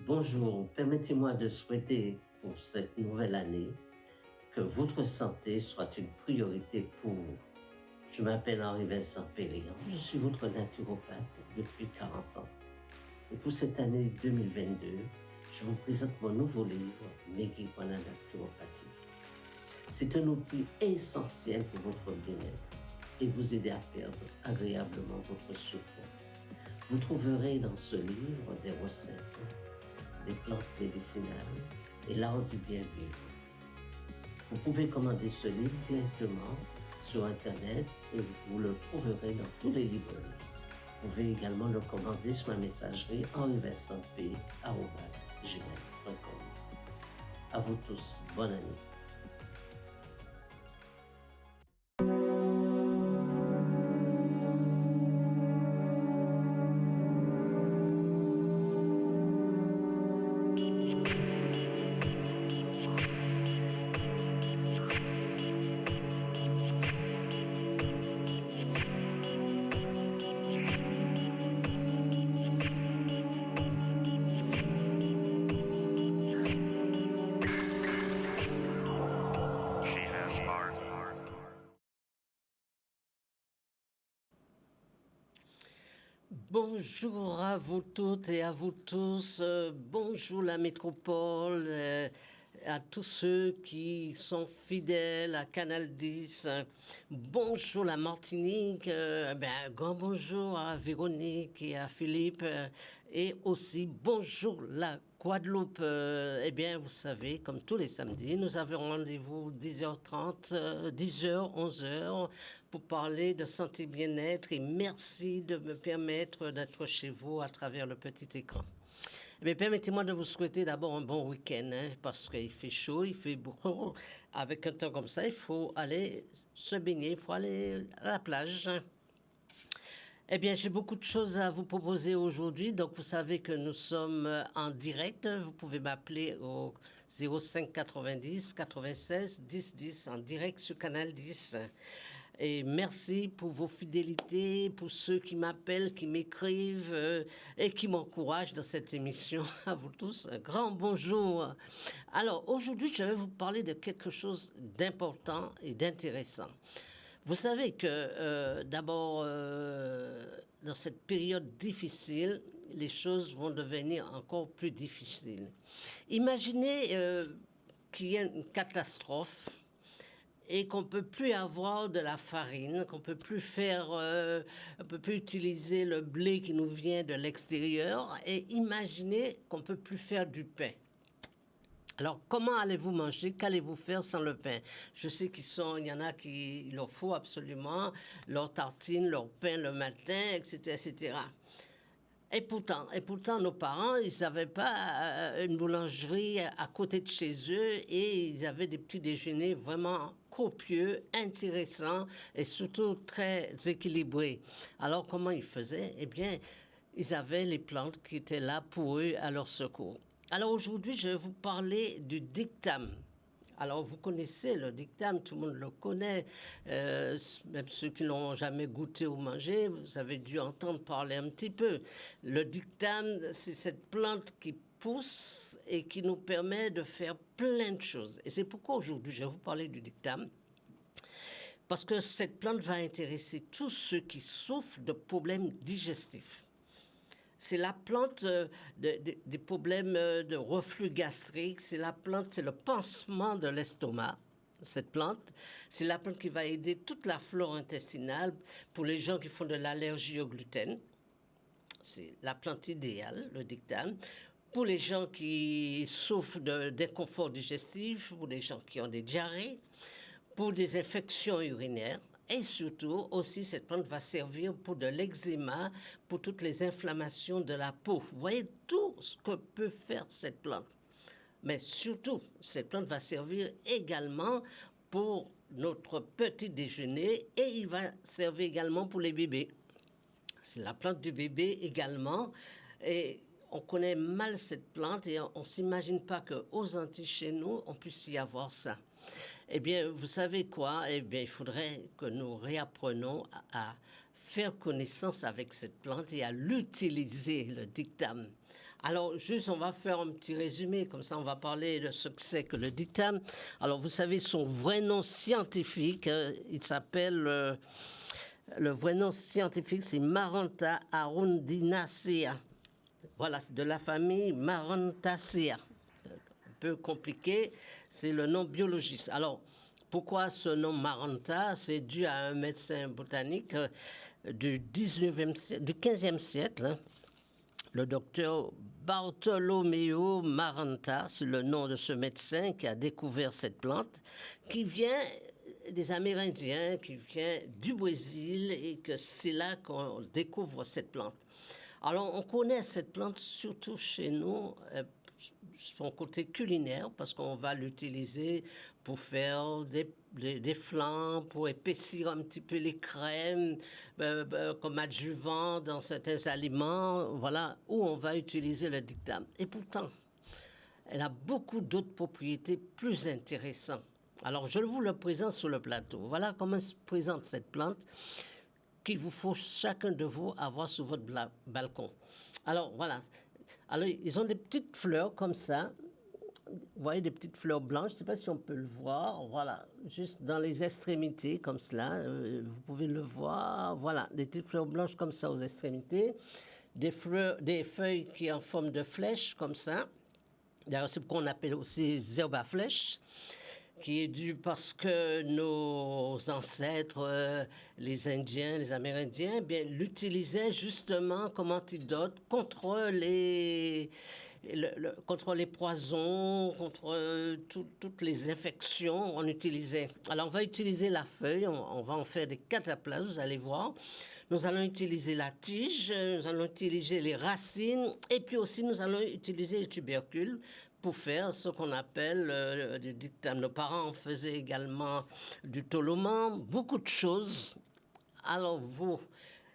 Bonjour, permettez-moi de souhaiter pour cette nouvelle année que votre santé soit une priorité pour vous. Je m'appelle Henri-Vincent Périllan, je suis votre naturopathe depuis 40 ans. Et pour cette année 2022, je vous présente mon nouveau livre, Maigrir par la naturopathie. C'est un outil essentiel pour votre bien-être et vous aider à perdre agréablement votre surpoids. Vous trouverez dans ce livre des recettes, des plantes médicinales et l'art du bien vivre. Vous pouvez commander ce livre directement sur Internet et vous le trouverez dans tous les librairies. Vous pouvez également le commander sur ma messagerie henri-vincent-p@gmail.com. À vous tous, bonne année. Bonjour à vous toutes et à vous tous. Bonjour la métropole, à tous ceux qui sont fidèles à Canal 10. Bonjour la Martinique. Un grand bonjour à Véronique et à Philippe. Et aussi bonjour la Guadeloupe. Vous savez, comme tous les samedis, nous avons rendez-vous 10h30, 10h, 11h pour parler de santé bien-être et merci de me permettre d'être chez vous à travers le petit écran. Permettez-moi de vous souhaiter d'abord un bon week-end, parce qu'il fait chaud, il fait beau. Avec un temps comme ça, il faut aller se baigner, il faut aller à la plage. J'ai beaucoup de choses à vous proposer aujourd'hui. Donc, vous savez que nous sommes en direct. Vous pouvez m'appeler au 05 90 96 10 10 en direct sur Canal 10. Et merci pour vos fidélités, pour ceux qui m'appellent, qui m'écrivent et qui m'encouragent dans cette émission. À vous tous, un grand bonjour. Alors, aujourd'hui, je vais vous parler de quelque chose d'important et d'intéressant. Vous savez que d'abord, dans cette période difficile, les choses vont devenir encore plus difficiles. Imaginez qu'il y a une catastrophe et qu'on ne peut plus avoir de la farine, qu'on ne peut plus on peut plus utiliser le blé qui nous vient de l'extérieur, et imaginez qu'on ne peut plus faire du pain. Alors, comment allez-vous manger? Qu'allez-vous faire sans le pain? Je sais il y en a qui, il leur faut absolument leur tartine, leur pain le matin, etc., etc. Et pourtant, nos parents, ils n'avaient pas une boulangerie à côté de chez eux et ils avaient des petits déjeuners vraiment copieux, intéressants et surtout très équilibrés. Alors, comment ils faisaient? Ils avaient les plantes qui étaient là pour eux, à leur secours. Alors, aujourd'hui, je vais vous parler du dictame. Alors, vous connaissez le dictame, tout le monde le connaît, même ceux qui n'ont jamais goûté ou mangé, vous avez dû entendre parler un petit peu. Le dictame, c'est cette plante qui pousse et qui nous permet de faire plein de choses. Et c'est pourquoi aujourd'hui, je vais vous parler du dictame. Parce que cette plante va intéresser tous ceux qui souffrent de problèmes digestifs. C'est la plante des problèmes de reflux gastrique. C'est le pansement de l'estomac. Cette plante, c'est la plante qui va aider toute la flore intestinale pour les gens qui font de l'allergie au gluten. C'est la plante idéale, le dictame. Pour les gens qui souffrent d'inconfort digestif, pour les gens qui ont des diarrhées, pour des infections urinaires. Et surtout, aussi, cette plante va servir pour de l'eczéma, pour toutes les inflammations de la peau. Vous voyez tout ce que peut faire cette plante. Mais surtout, cette plante va servir également pour notre petit déjeuner et il va servir également pour les bébés. C'est la plante du bébé également. Et on connaît mal cette plante et on ne s'imagine pas qu'aux Antilles, chez nous, on puisse y avoir ça. Vous savez quoi? Il faudrait que nous réapprenions à faire connaissance avec cette plante et à l'utiliser, le dictame. Alors, juste, on va faire un petit résumé, comme ça on va parler de ce que c'est que le dictame. Alors, vous savez, son vrai nom scientifique, il s'appelle, le vrai nom scientifique, c'est Maranta arundinacea. Voilà, c'est de la famille Marantacea. Un peu compliqué, c'est le nom biologiste. Alors, pourquoi ce nom Maranta? C'est dû à un médecin botanique du 19e siècle, du 15e siècle, hein, le docteur Bartolomeo Maranta, c'est le nom de ce médecin qui a découvert cette plante, qui vient des Amérindiens, qui vient du Brésil, et que c'est là qu'on découvre cette plante. Alors, on connaît cette plante surtout chez nous, son côté culinaire, parce qu'on va l'utiliser pour faire des flancs, pour épaissir un petit peu les crèmes, comme adjuvant dans certains aliments, voilà, où on va utiliser le dictame. Et pourtant, elle a beaucoup d'autres propriétés plus intéressantes. Alors, je vous le présente sur le plateau. Voilà comment se présente cette plante qu'il vous faut chacun de vous avoir sur votre balcon. Alors, voilà. Alors, ils ont des petites fleurs comme ça. Vous voyez des petites fleurs blanches, je ne sais pas si on peut le voir, voilà, juste dans les extrémités comme cela, vous pouvez le voir, voilà, des petites fleurs blanches comme ça aux extrémités, des feuilles qui sont en forme de flèche comme ça, d'ailleurs c'est ce qu'on appelle aussi herbe à flèche, qui est dû parce que nos ancêtres, les Indiens, les Amérindiens, eh bien, l'utilisaient justement comme antidote contre contre les poisons, contre toutes les infections, on utilisait. Alors, on va utiliser la feuille, on va en faire des cataplasmes, vous allez voir. Nous allons utiliser la tige, nous allons utiliser les racines, et puis aussi nous allons utiliser les tubercules pour faire ce qu'on appelle du dictame. Nos parents faisaient également du toloman, beaucoup de choses. Alors, vous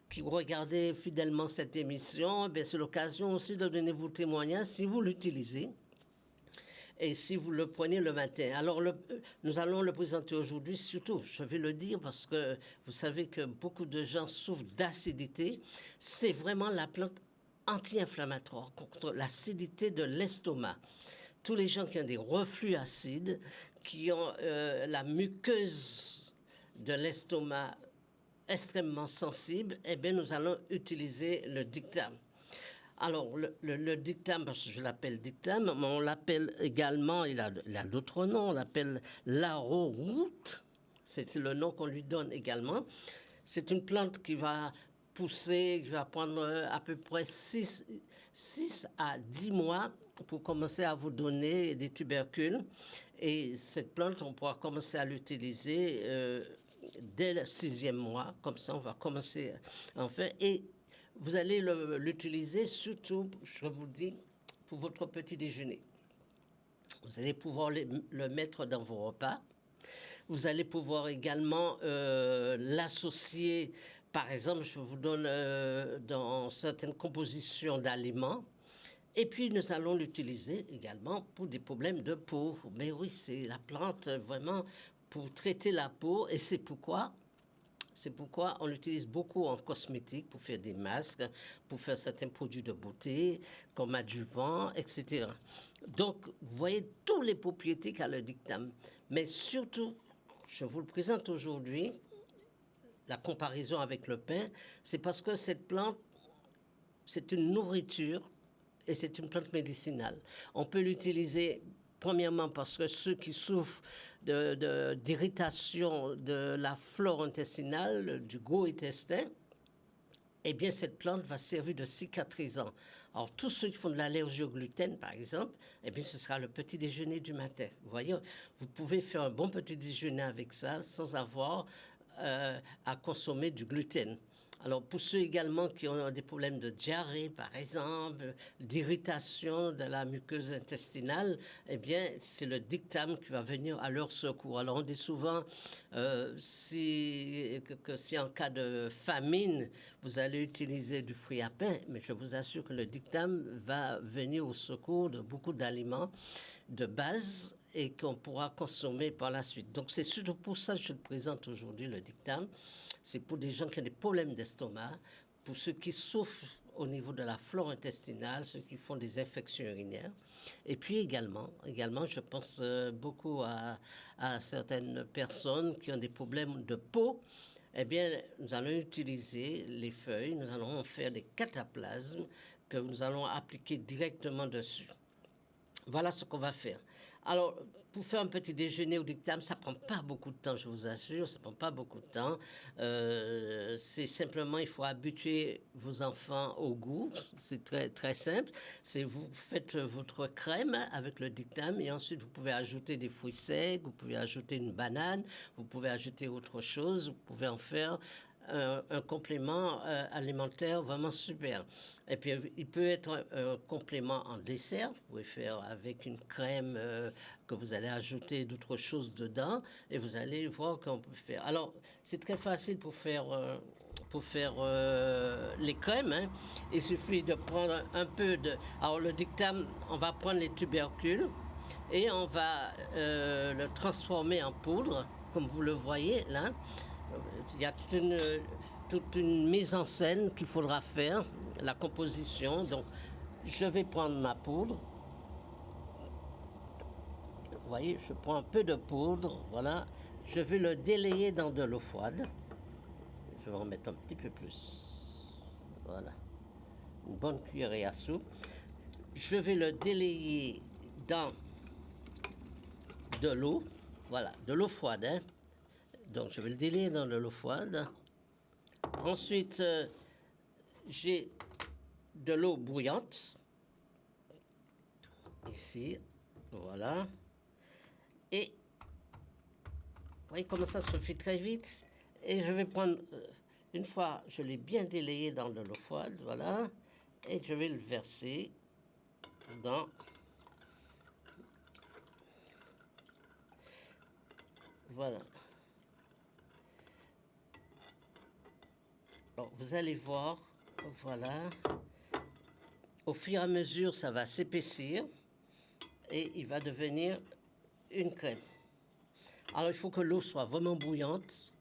qui regardez fidèlement cette émission, eh c'est l'occasion aussi de donner vos témoignages si vous l'utilisez et si vous le prenez le matin. Alors, nous allons le présenter aujourd'hui, surtout, je vais le dire parce que vous savez que beaucoup de gens souffrent d'acidité. C'est vraiment la plante anti-inflammatoire contre l'acidité de l'estomac. Tous les gens qui ont des reflux acides, qui ont la muqueuse de l'estomac extrêmement sensible, eh bien, nous allons utiliser le dictame. Alors, le dictame, parce que je l'appelle dictame, mais on l'appelle également, il a d'autres noms, on l'appelle l'arrowroot, c'est le nom qu'on lui donne également. C'est une plante qui va pousser, qui va prendre à peu près 6 à 10 mois pour commencer à vous donner des tubercules. Et cette plante, on pourra commencer à l'utiliser dès le 6e mois. Comme ça, on va commencer à en faire. Et vous allez l'utiliser surtout, je vous dis, pour votre petit déjeuner. Vous allez pouvoir le mettre dans vos repas. Vous allez pouvoir également l'associer, par exemple, je vous donne dans certaines compositions d'aliments. Et puis, nous allons l'utiliser également pour des problèmes de peau. Mais oui, c'est la plante vraiment pour traiter la peau. Et c'est pourquoi on l'utilise beaucoup en cosmétique, pour faire des masques, pour faire certains produits de beauté, comme adjuvant, etc. Donc, vous voyez tous les propriétés qu'a le dictame. Mais surtout, je vous le présente aujourd'hui, la comparaison avec le pain, c'est parce que cette plante, c'est une nourriture et c'est une plante médicinale. On peut l'utiliser premièrement parce que ceux qui souffrent d'irritation de la flore intestinale, du gros intestin, eh bien cette plante va servir de cicatrisant. Alors tous ceux qui font de l'allergie au gluten, par exemple, eh bien ce sera le petit déjeuner du matin. Vous voyez, vous pouvez faire un bon petit déjeuner avec ça sans avoir à consommer du gluten. Alors, pour ceux également qui ont des problèmes de diarrhée, par exemple, d'irritation de la muqueuse intestinale, eh bien, c'est le dictame qui va venir à leur secours. Alors, on dit souvent que si en cas de famine, vous allez utiliser du fruit à pain, mais je vous assure que le dictame va venir au secours de beaucoup d'aliments de base et qu'on pourra consommer par la suite. Donc, c'est surtout pour ça que je te présente aujourd'hui le dictame. C'est pour des gens qui ont des problèmes d'estomac, pour ceux qui souffrent au niveau de la flore intestinale, ceux qui font des infections urinaires. Et puis également je pense beaucoup à certaines personnes qui ont des problèmes de peau. Eh bien, nous allons utiliser les feuilles, nous allons en faire des cataplasmes que nous allons appliquer directement dessus. Voilà ce qu'on va faire. Alors, pour faire un petit déjeuner au dictame, ça ne prend pas beaucoup de temps, je vous assure, ça ne prend pas beaucoup de temps. C'est simplement, il faut habituer vos enfants au goût, c'est très, très simple. C'est vous faites votre crème avec le dictame et ensuite vous pouvez ajouter des fruits secs, vous pouvez ajouter une banane, vous pouvez ajouter autre chose, vous pouvez en faire un complément alimentaire vraiment super. Et puis, il peut être un complément en dessert. Vous pouvez faire avec une crème que vous allez ajouter d'autres choses dedans et vous allez voir qu'on peut faire. Alors, c'est très facile pour faire les crèmes. Hein. Il suffit de prendre un peu de... Alors, le dictame, on va prendre les tubercules et on va le transformer en poudre, comme vous le voyez là. Il y a toute une mise en scène qu'il faudra faire, la composition. Donc, je vais prendre ma poudre. Vous voyez, je prends un peu de poudre, voilà. Je vais le délayer dans de l'eau froide. Je vais en mettre un petit peu plus. Voilà. Une bonne cuillerée à soupe. Je vais le délayer dans de l'eau. Voilà, de l'eau froide, hein. Donc, je vais le délayer dans de l'eau froide. Ensuite, j'ai de l'eau bouillante. Ici, voilà. Et, vous voyez comment ça se fait très vite. Et je vais prendre, une fois, je l'ai bien délayé dans de l'eau froide, voilà. Et je vais le verser dans... Voilà. Alors, vous allez voir, voilà. Au fur et à mesure, ça va s'épaissir et il va devenir une crème. Alors, il faut que l'eau soit vraiment bouillante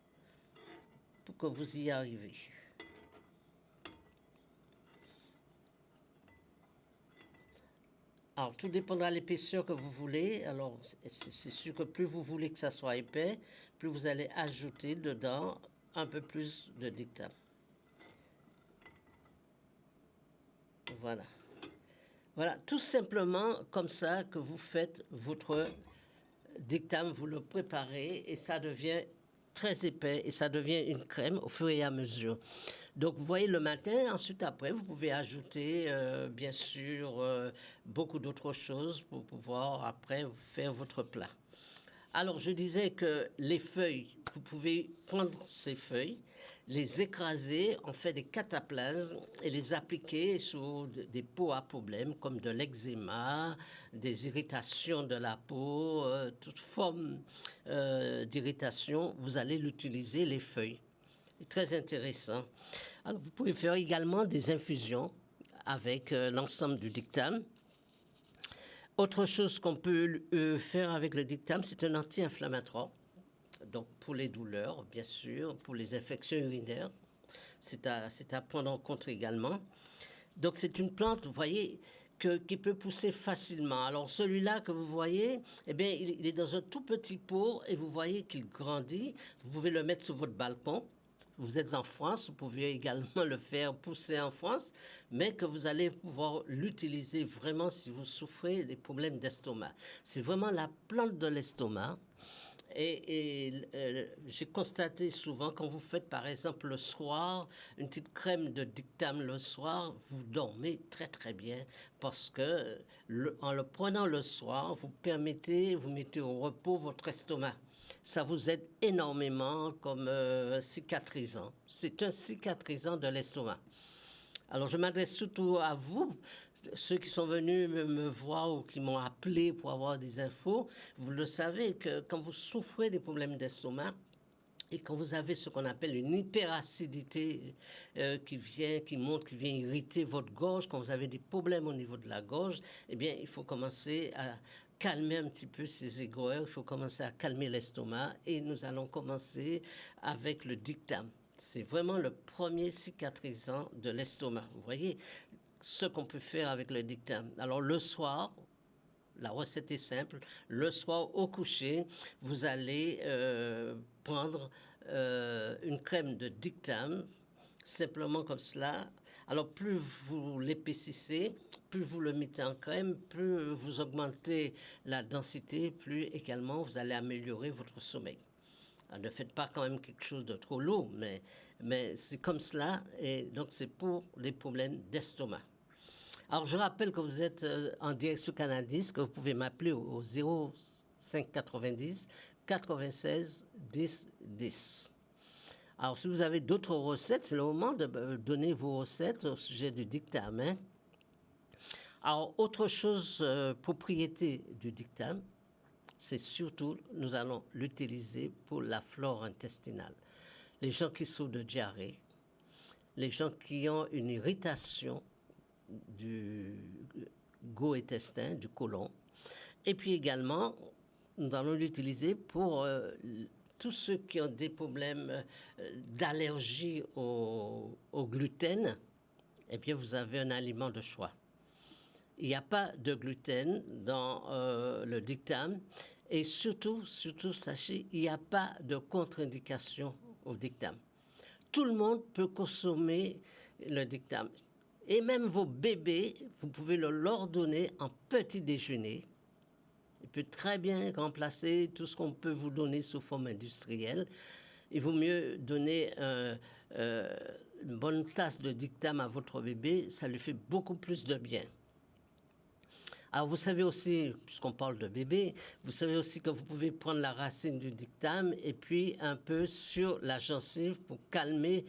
pour que vous y arrivez. Alors, tout dépendra de l'épaisseur que vous voulez. Alors, c'est sûr que plus vous voulez que ça soit épais, plus vous allez ajouter dedans un peu plus de dictame. Voilà. Voilà, tout simplement comme ça que vous faites votre dictame, vous le préparez et ça devient très épais et ça devient une crème au fur et à mesure. Donc vous voyez le matin, ensuite après vous pouvez ajouter bien sûr beaucoup d'autres choses pour pouvoir après faire votre plat. Alors je disais que les feuilles, vous pouvez prendre ces feuilles, les écraser, en fait des cataplasmes et les appliquer sur des peaux à problème comme de l'eczéma, des irritations de la peau, toute forme d'irritation, vous allez l'utiliser les feuilles. C'est très intéressant. Alors vous pouvez faire également des infusions avec l'ensemble du dictame. Autre chose qu'on peut faire avec le dictame, c'est un anti-inflammatoire. Donc pour les douleurs, bien sûr, pour les infections urinaires, c'est à prendre en compte également. Donc c'est une plante, vous voyez, qui peut pousser facilement. Alors celui-là que vous voyez, eh bien, il est dans un tout petit pot et vous voyez qu'il grandit. Vous pouvez le mettre sur votre balcon. Vous êtes en France, vous pouvez également le faire pousser en France, mais que vous allez pouvoir l'utiliser vraiment si vous souffrez des problèmes d'estomac. C'est vraiment la plante de l'estomac. Et j'ai constaté souvent, quand vous faites par exemple le soir, une petite crème de dictame le soir, vous dormez très très bien parce que en le prenant le soir, vous mettez au repos votre estomac. Ça vous aide énormément comme cicatrisant. C'est un cicatrisant de l'estomac. Alors je m'adresse surtout à vous, ceux qui sont venus me voir ou qui m'ont appelé pour avoir des infos. Vous le savez que quand vous souffrez des problèmes d'estomac, et quand vous avez ce qu'on appelle une hyperacidité qui vient irriter votre gorge, quand vous avez des problèmes au niveau de la gorge, eh bien, il faut commencer à calmer un petit peu ces aigreurs, il faut commencer à calmer l'estomac et nous allons commencer avec le dictame. C'est vraiment le premier cicatrisant de l'estomac. Vous voyez ce qu'on peut faire avec le dictam. Alors le soir, la recette est simple. Le soir, au coucher, vous allez prendre une crème de dictam, simplement comme cela. Alors, plus vous l'épaississez, plus vous le mettez en crème, plus vous augmentez la densité, plus également vous allez améliorer votre sommeil. Alors, ne faites pas quand même quelque chose de trop lourd, mais c'est comme cela, et donc c'est pour les problèmes d'estomac. Alors, je rappelle que vous êtes en direct sur Canal 10, que vous pouvez m'appeler au 05 90 96 10 10. Alors, si vous avez d'autres recettes, c'est le moment de donner vos recettes au sujet du dictam. Hein? Alors, autre chose, propriété du dictam, c'est surtout, nous allons l'utiliser pour la flore intestinale. Les gens qui souffrent de diarrhée, les gens qui ont une irritation du go-intestin, du côlon. Et puis également, nous allons l'utiliser pour tous ceux qui ont des problèmes d'allergie au gluten. Eh bien, vous avez un aliment de choix. Il n'y a pas de gluten dans le dictam. Et surtout, sachez, il n'y a pas de contre-indication au dictam. Tout le monde peut consommer le dictam. Et même vos bébés, vous pouvez leur donner en petit déjeuner. Il peut très bien remplacer tout ce qu'on peut vous donner sous forme industrielle. Il vaut mieux donner une bonne tasse de dictam à votre bébé, ça lui fait beaucoup plus de bien. Alors vous savez aussi, puisqu'on parle de bébé, vous savez aussi que vous pouvez prendre la racine du dictam et puis un peu sur la gencive pour calmer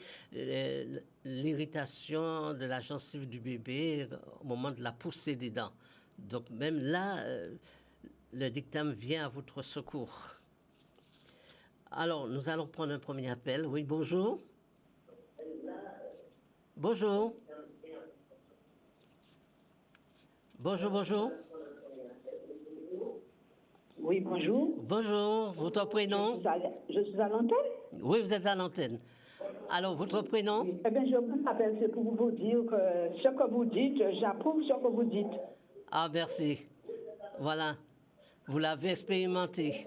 l'irritation de la gencive du bébé au moment de la poussée des dents. Donc même là, le dictam vient à votre secours. Alors, nous allons prendre un premier appel. Oui, bonjour. Bonjour. Bonjour. Oui, bonjour. Bonjour, votre prénom? Je suis à l'antenne. Oui, vous êtes à l'antenne. Alors, votre prénom? Oui. Eh bien, je vous appelle, c'est pour vous dire que ce que vous dites, j'approuve ce que vous dites. Ah, merci. Voilà, vous l'avez expérimenté.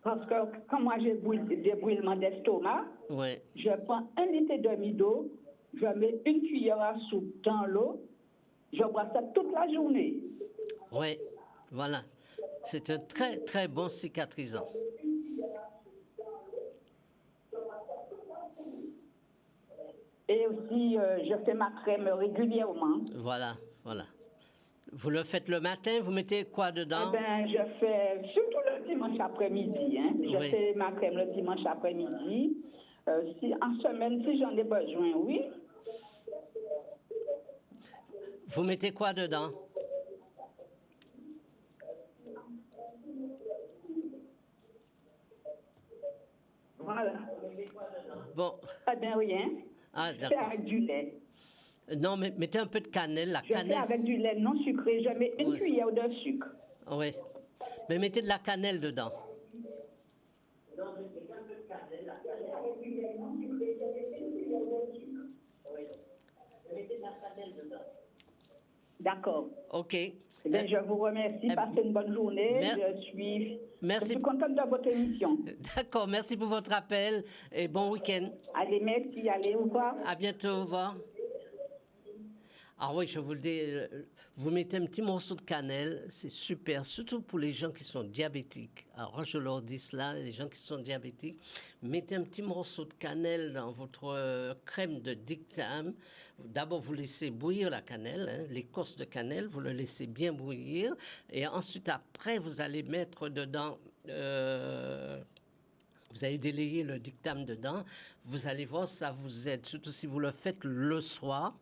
Parce que quand moi j'ai des brûlements d'estomac, Ouais. je prends 1,5 litre d'eau, je mets une cuillère à soupe dans l'eau, je bois ça toute la journée. Oui, voilà. C'est un très, très bon cicatrisant. Et aussi, je fais ma crème régulièrement. Voilà. Vous le faites le matin, vous mettez quoi dedans? Eh bien, je fais surtout le dimanche après-midi. Hein. Je fais ma crème le dimanche après-midi. En semaine, si j'en ai besoin, oui. Vous mettez quoi dedans? Voilà. Bon. Eh bien, rien. Ah, je fais d'accord. avec du lait. Non, mais mettez un peu de cannelle. La je cannelle. Fais avec du lait non sucré. Je mets une cuillère de sucre. Oui. Mais mettez de la cannelle dedans. D'accord. OK. Eh bien, je vous remercie. Passez une bonne journée. Je suis contente de votre émission. D'accord. Merci pour votre appel et bon week-end. Allez, merci. Allez, au revoir. À bientôt. Au revoir. Ah oui, je vous le dis, vous mettez un petit morceau de cannelle, c'est super, surtout pour les gens qui sont diabétiques. Alors, je leur dis cela, les gens qui sont diabétiques, mettez un petit morceau de cannelle dans votre crème de dictam. D'abord, vous laissez bouillir la cannelle, hein, l'écorce de cannelle, vous le laissez bien bouillir. Et ensuite, après, vous allez mettre dedans... vous allez délayer le dictam dedans. Vous allez voir, ça vous aide, surtout si vous le faites le soir.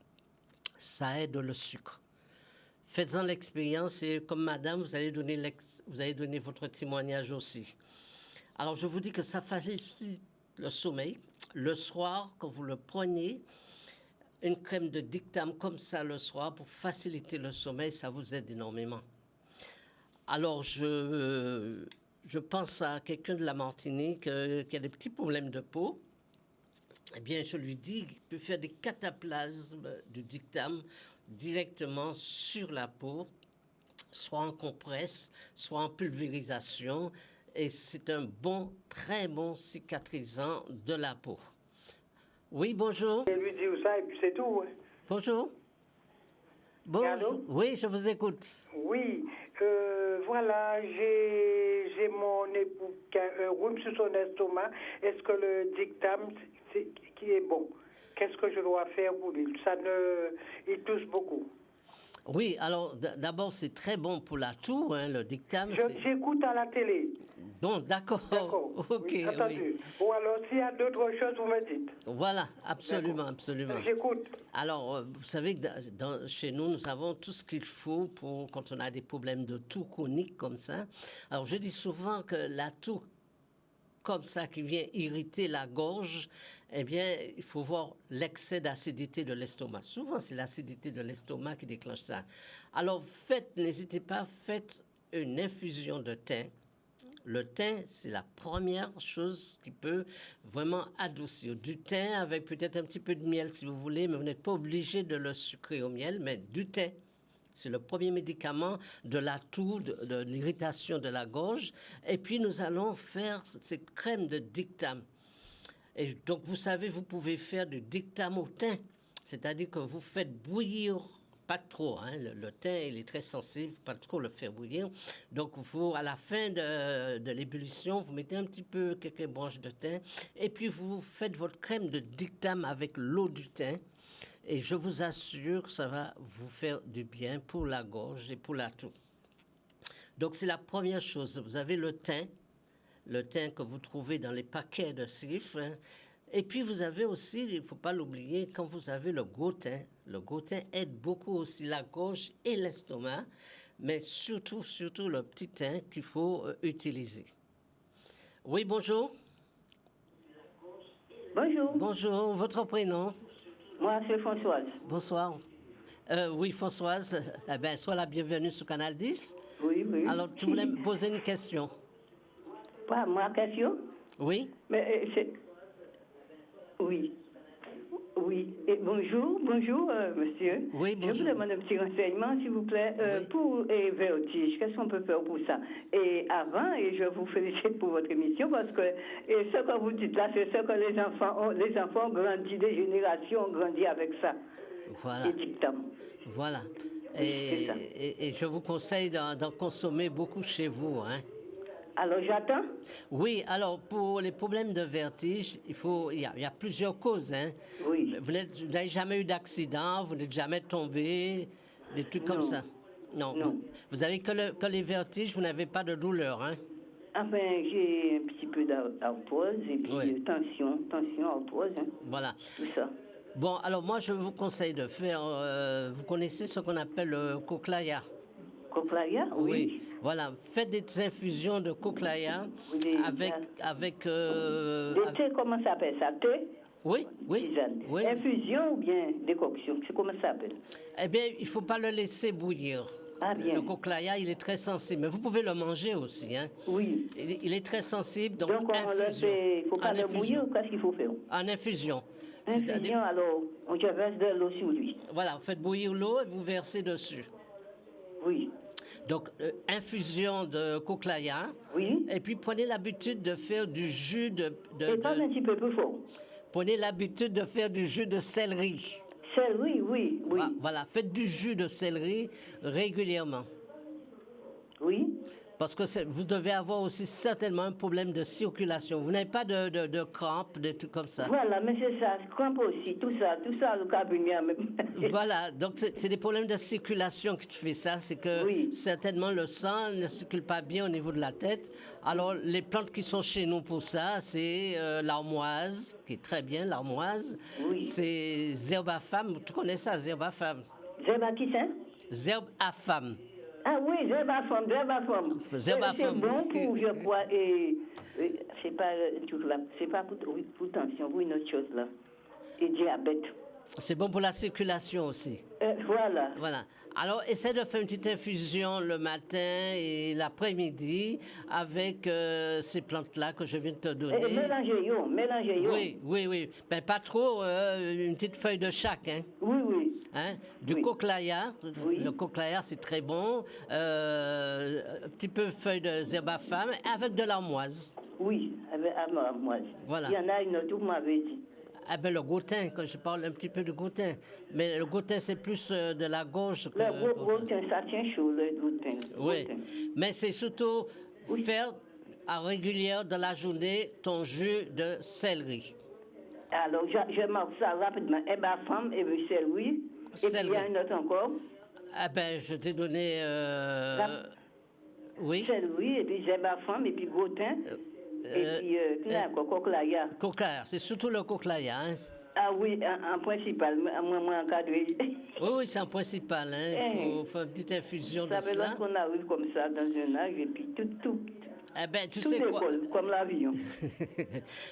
Ça aide le sucre. Faites-en l'expérience et comme madame, vous allez donner votre témoignage aussi. Alors, je vous dis que ça facilite le sommeil. Le soir, quand vous le prenez, une crème de dictam comme ça le soir pour faciliter le sommeil, ça vous aide énormément. Alors, je pense à quelqu'un de la Martinique qui a des petits problèmes de peau. Eh bien, je lui dis qu'il peut faire des cataplasmes du dictame directement sur la peau, soit en compresse, soit en pulvérisation. Et c'est un très bon cicatrisant de la peau. Oui, bonjour. Je lui dis ça et puis c'est tout. Hein. Bonjour. Bonjour. Allô? Oui, je vous écoute. Oui, voilà, j'ai mon époux qui a un rhume sur son estomac. Est-ce que le dictame qui est bon? Qu'est-ce que je dois faire pour lui? Il tousse beaucoup. Oui, alors d'abord, c'est très bon pour la toux, hein, le dictame. J'écoute à la télé. Bon, d'accord. Ok, oui, entendu. Ou alors, s'il y a d'autres choses, vous me dites. Voilà, absolument, absolument. J'écoute. Alors, vous savez que chez nous, nous avons tout ce qu'il faut pour quand on a des problèmes de toux chronique comme ça. Alors, je dis souvent que la toux comme ça qui vient irriter la gorge, eh bien, il faut voir l'excès d'acidité de l'estomac. Souvent, c'est l'acidité de l'estomac qui déclenche ça. Alors, n'hésitez pas, faites une infusion de thym. Le thym, c'est la première chose qui peut vraiment adoucir. Du thym avec peut-être un petit peu de miel si vous voulez, mais vous n'êtes pas obligé de le sucrer au miel, mais du thym. C'est le premier médicament de la toux, de l'irritation de la gorge. Et puis, nous allons faire cette crème de dictame. Et donc, vous savez, vous pouvez faire du dictame au thym. C'est-à-dire que vous faites bouillir, pas trop, hein, le thym, il est très sensible, pas trop le faire bouillir. Donc, à la fin de l'ébullition, vous mettez un petit peu quelques branches de thym. Et puis, vous faites votre crème de dictame avec l'eau du thym. Et je vous assure que ça va vous faire du bien pour la gorge et pour la toux. Donc, c'est la première chose. Vous avez le thym que vous trouvez dans les paquets de Sif. Hein. Et puis, vous avez aussi, il ne faut pas l'oublier, quand vous avez le gros thym aide beaucoup aussi la gorge et l'estomac, mais surtout le petit thym qu'il faut utiliser. Oui, bonjour. Bonjour. Bonjour, votre prénom? Moi, c'est Françoise. Bonsoir. Oui, Françoise, sois la bienvenue sur Canal 10. Oui. Alors, tu voulais me poser une question? Pas moi, question? Oui. Mais c'est... Oui. Et bonjour, monsieur. Oui, bonjour. Je vous demande un petit renseignement, s'il vous plaît. Oui. Pour les vertiges, qu'est-ce qu'on peut faire pour ça? Et avant, je vous félicite pour votre émission, parce que ce que vous dites là, c'est ce que les enfants ont grandi, des générations ont grandi avec ça. Voilà. Les dictames. Voilà. Oui, Et je vous conseille d'en consommer beaucoup chez vous, hein. Alors, j'attends? Oui, alors pour les problèmes de vertige, il y a plusieurs causes. Hein. Oui. Vous n'avez jamais eu d'accident, vous n'êtes jamais tombé, des trucs comme ça? Non. Vous avez que les vertiges, vous n'avez pas de douleur, hein? Enfin, j'ai un petit peu d'arthrose et puis tension, arthrose, hein. Voilà. Tout ça. Bon, alors moi, je vous conseille de faire... vous connaissez ce qu'on appelle le Cochlear? Cochlear, oui. Voilà, faites des infusions de Cochlear avec des thés, comment ça s'appelle ça? Thé? Oui. Infusion ou bien décoction? C'est comment ça s'appelle? Eh bien, il ne faut pas le laisser bouillir. Ah, bien. Le Cochlear, il est très sensible. Mais vous pouvez le manger aussi. Hein. Oui. Il est très sensible. Donc il ne faut pas le bouillir ou qu'est-ce qu'il faut faire? En infusion. Infusion, alors, on verse de l'eau sur lui. Voilà, vous faites bouillir l'eau et vous versez dessus. Oui. Donc, infusion de Cochlear. Oui. Et puis, prenez l'habitude de faire du jus Et parle un petit peu plus fort. Prenez l'habitude de faire du jus de céleri. Céleri, oui. Voilà, faites du jus de céleri régulièrement. Oui. Parce que vous devez avoir aussi certainement un problème de circulation. Vous n'avez pas de crampes, des trucs comme ça. Voilà, mais c'est ça, crampes aussi, tout ça, le cabinet même. Voilà, donc c'est des problèmes de circulation qui te fait ça. C'est que certainement le sang ne circule pas bien au niveau de la tête. Alors, les plantes qui sont chez nous pour ça, c'est l'armoise, qui est très bien, l'armoise. Oui. C'est zerbe à femme. Tu connais ça, zerbe à femme? Zerbe à qui ça? Zerbe à femme. Ah oui, zerbe à femme. C'est bon pour, je crois, c'est pas tout là, c'est pas pour tension, pour une autre chose là. Et diabète. C'est bon pour la circulation aussi. Voilà. Voilà. Alors, essaie de faire une petite infusion le matin et l'après-midi avec ces plantes-là que je viens de te donner. Mélangez-yo. Oui. Ben, pas trop, une petite feuille de chaque, hein. Oui. Hein? Du cochlear. Oui. Le cochlear, c'est très bon. Un petit peu feuille de zérbafame avec de l'armoise. Oui, avec l'armoise. Voilà. Il y en a une autre, vous m'avez dit. Ah ben le goutin, quand je parle un petit peu de goutin. Mais le goutin, c'est plus de la gorge que Le goutin, ça tient chaud, le goutin. Oui, mais c'est surtout faire à régulière dans la journée ton jus de céleri. Alors, je marque ça rapidement. Femme et céleri. Et puis, il y a une autre encore. Ah ben, je t'ai donné... Oui. Céleri, et puis femme, et puis goutin. Et puis, cochlear. Cochlear, c'est surtout le cochlear, hein? Ah oui, en principal, moi encadré. Oui, c'est en principal, hein? Il faut faire une petite infusion de cela. Ça veut dire qu'on arrive comme ça dans un âge, et puis tout. Eh ben, tu tout sais quoi? Comme l'avion.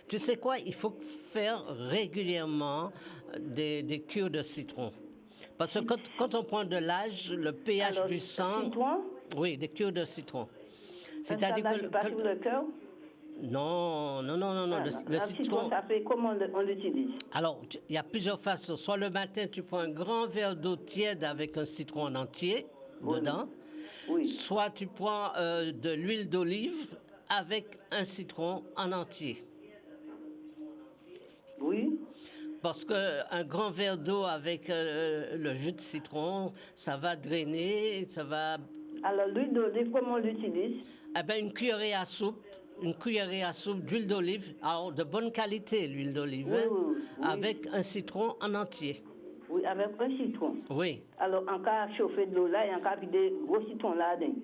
Tu sais quoi? Il faut faire régulièrement des cures de citron. Parce que quand on prend de l'âge, le pH du sang... Citron? Oui, des cures de citron. C'est-à-dire que... pas sur le cœur? Non. Le citron, ça fait comment on l'utilise? Alors, il y a plusieurs façons. Soit le matin, tu prends un grand verre d'eau tiède avec un citron en entier dedans. Oui. Soit tu prends de l'huile d'olive avec un citron en entier. Oui. Parce qu'un grand verre d'eau avec le jus de citron, ça va drainer, ça va... Alors, l'huile d'olive, comment on l'utilise? Eh bien, une cuillerée à soupe d'huile d'olive, alors de bonne qualité, l'huile d'olive, oui. avec un citron en entier. Oui, avec un citron. Oui. Alors, en cas de chauffer de l'eau là, et en cas de gros citron là-dedans.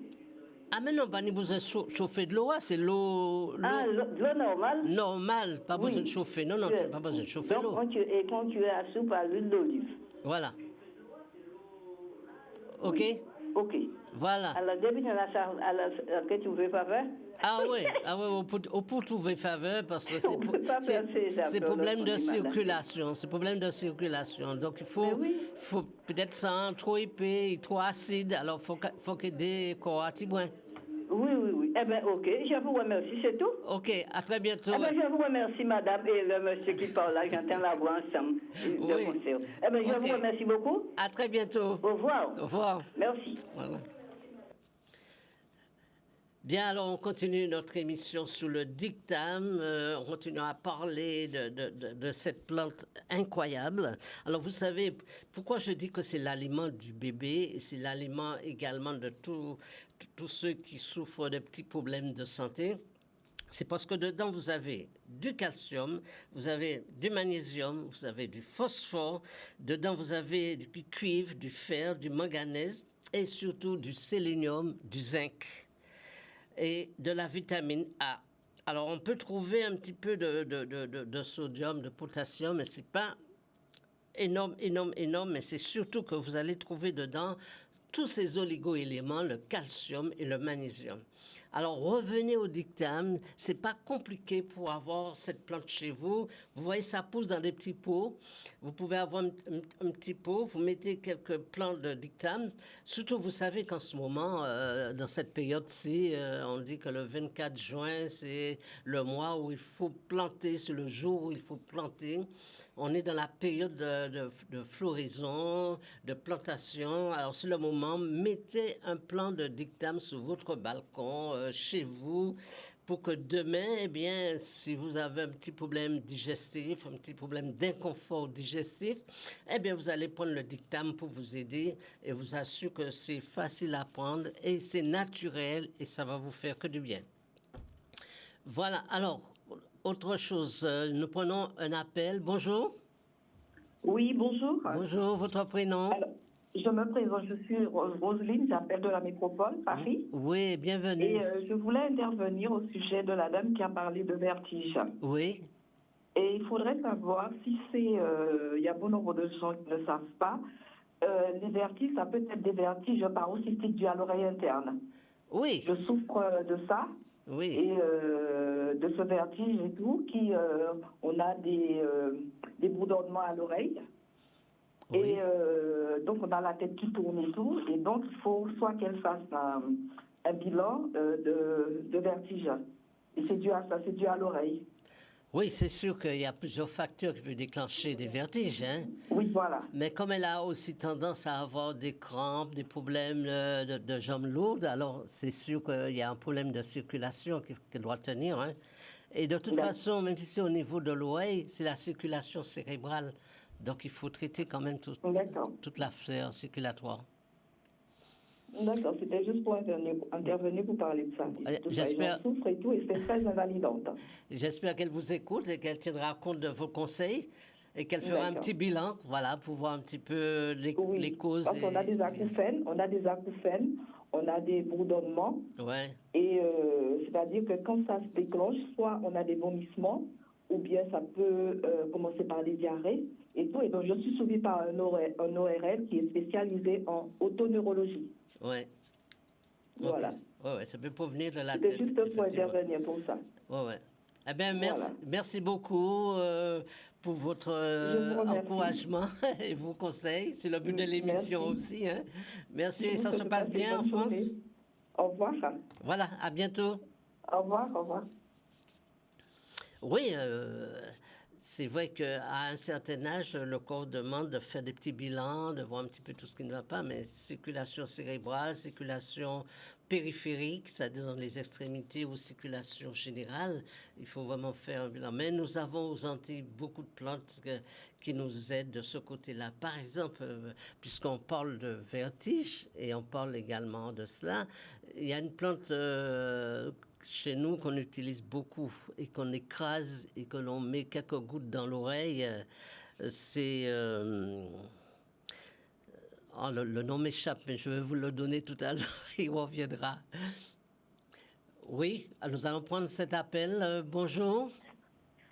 Ah, mais non, pas besoin de chauffer de l'eau, c'est l'eau... Ah, l'eau normale? Normale, pas besoin de chauffer. Non, tu n'as pas besoin de chauffer l'eau. Quand tu es à soupe à l'huile d'olive. Voilà. OK? Oui. OK. Voilà. Alors, depuis que tu veux pas faire? Ah oui, on peut trouver faveur parce que c'est problème de circulation. C'est problème de circulation. Donc, il faut peut-être sans trop épais, trop acide. Alors, il faut que des corps Oui. Eh bien, OK. Je vous remercie, c'est tout. OK, à très bientôt. Eh bien, je vous remercie, madame, et le monsieur qui parle là. J'entends la voix ensemble. Oui. Eh bien, je vous remercie beaucoup. À très bientôt. Au revoir. Au revoir. Merci. Voilà. Bien, alors on continue notre émission sous le dictame. On continue à parler de cette plante incroyable. Alors vous savez, pourquoi je dis que c'est l'aliment du bébé et c'est l'aliment également de tous ceux qui souffrent de petits problèmes de santé? C'est parce que dedans, vous avez du calcium, vous avez du magnésium, vous avez du phosphore. Dedans, vous avez du cuivre, du fer, du manganèse et surtout du sélénium, du zinc et de la vitamine A. Alors, on peut trouver un petit peu de sodium, de potassium, mais ce n'est pas énorme, mais c'est surtout que vous allez trouver dedans tous ces oligo-éléments, le calcium et le magnésium. Alors, revenez au dictame. C'est pas compliqué pour avoir cette plante chez vous. Vous voyez, ça pousse dans des petits pots. Vous pouvez avoir un petit pot. Vous mettez quelques plantes de dictame. Surtout, vous savez qu'en ce moment, dans cette période-ci, on dit que le 24 juin, c'est le mois où il faut planter. C'est le jour où il faut planter. On est dans la période de floraison, de plantation. Alors, c'est le moment. Mettez un plant de dictame sur votre balcon, chez vous, pour que demain, eh bien, si vous avez un petit problème digestif, un petit problème d'inconfort digestif, eh bien, vous allez prendre le dictame pour vous aider et vous assure que c'est facile à prendre et c'est naturel et ça va vous faire que du bien. Voilà. Alors, autre chose, nous prenons un appel. Bonjour. Oui, bonjour. Bonjour, votre prénom? Alors, je me présente, je suis Roselyne, j'appelle de la métropole, Paris. Oui, bienvenue. Et je voulais intervenir au sujet de la dame qui a parlé de vertige. Oui. Et il faudrait savoir si c'est... Il y a bon nombre de gens qui ne savent pas. Les vertiges, ça peut être des vertiges parocystiques dus à l'oreille interne. Oui. Je souffre de ça. Oui. Et de ce vertige et tout, on a des bourdonnements à l'oreille. Oui. Et donc, on a la tête qui tourne et tout. Et donc, il faut soit qu'elle fasse un bilan de vertige. Et c'est dû à ça, c'est dû à l'oreille. Oui, c'est sûr qu'il y a plusieurs facteurs qui peuvent déclencher des vertiges, hein. Oui, voilà. Mais comme elle a aussi tendance à avoir des crampes, des problèmes de jambes lourdes, alors c'est sûr qu'il y a un problème de circulation qu'elle doit tenir, hein. Et de toute façon, même si c'est au niveau de l'oreille, c'est la circulation cérébrale. Donc il faut traiter quand même toute l'affaire circulatoire. D'accord, c'était juste pour intervenir pour parler de ça. J'espère. J'en souffre et tout, et c'est très invalidante. J'espère qu'elle vous écoute et qu'elle tiendra compte de vos conseils et qu'elle fera un petit bilan, voilà, pour voir un petit peu les causes. Parce qu'on a des acouphènes, on a des bourdonnements. Ouais. Et c'est-à-dire que quand ça se déclenche, soit on a des vomissements, ou bien ça peut commencer par des diarrhées et tout. Et donc, je suis suivie par un ORL qui est spécialisé en autoneurologie. Oui. Voilà. Ouais, ça peut provenir de la tête. C'était juste pour intervenir pour ça. Ouais. Eh bien, merci beaucoup pour votre encouragement et vos conseils. C'est le but de l'émission aussi. Hein. Merci, ça se passe bien en France. Au revoir. Voilà, à bientôt. Au revoir. Oui, c'est vrai qu'à un certain âge, le corps demande de faire des petits bilans, de voir un petit peu tout ce qui ne va pas, mais circulation cérébrale, circulation périphérique, c'est-à-dire dans les extrémités, ou circulation générale, il faut vraiment faire un bilan. Mais nous avons aux Antilles beaucoup de plantes qui nous aident de ce côté-là. Par exemple, puisqu'on parle de vertige, et on parle également de cela, il y a une plante chez nous qu'on utilise beaucoup et qu'on écrase et que l'on met quelques gouttes dans l'oreille, c'est... le nom m'échappe, mais je vais vous le donner tout à l'heure, il reviendra. Oui, nous allons prendre cet appel. Bonjour.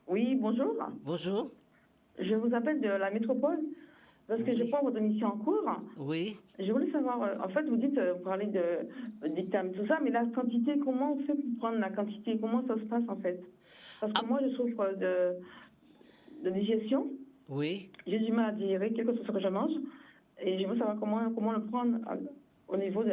Oui, bonjour. Bonjour. Je vous appelle de la métropole parce que je prends votre émission en cours. Oui. Je voulais savoir, en fait, vous dites, vous parlez de dictame, tout ça, mais la quantité, comment on fait pour prendre la quantité? Comment ça se passe, en fait? Parce que moi, je souffre de digestion. Oui. J'ai du mal à digérer quelque chose que je mange. Et je veux savoir comment le prendre au niveau de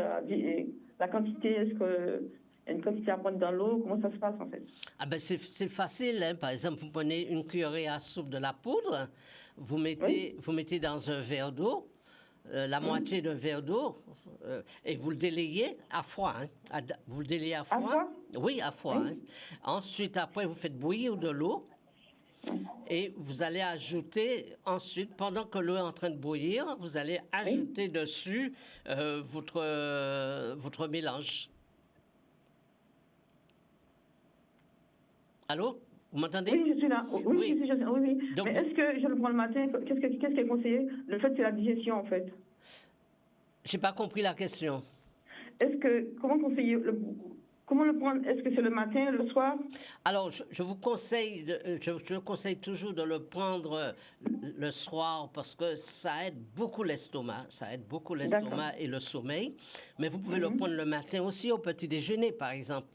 la quantité. Est-ce qu'il y a une quantité à prendre dans l'eau? Comment ça se passe, en fait? Ah ben c'est facile. Hein. Par exemple, vous prenez une cuillerée à soupe de la poudre, vous mettez dans un verre d'eau, la moitié d'un verre d'eau, et vous le délayez à froid. Hein. Vous le délayez à froid? À froid? Oui, à froid. Hein. Ensuite, après, vous faites bouillir de l'eau. Et vous allez ajouter ensuite, pendant que l'eau est en train de bouillir, vous allez ajouter dessus votre mélange. Allô? Vous m'entendez? Oui, je suis là. Oui. Donc, mais est-ce que je le prends le matin? Qu'est-ce qui est conseillé? Le fait, c'est la digestion, en fait. J'ai pas compris la question. Comment le prendre? Est-ce que c'est le matin, le soir? Alors, je vous conseille, je conseille toujours de le prendre le soir parce que ça aide beaucoup l'estomac. Ça aide beaucoup l'estomac et le sommeil. Mais vous pouvez le prendre le matin aussi au petit déjeuner, par exemple.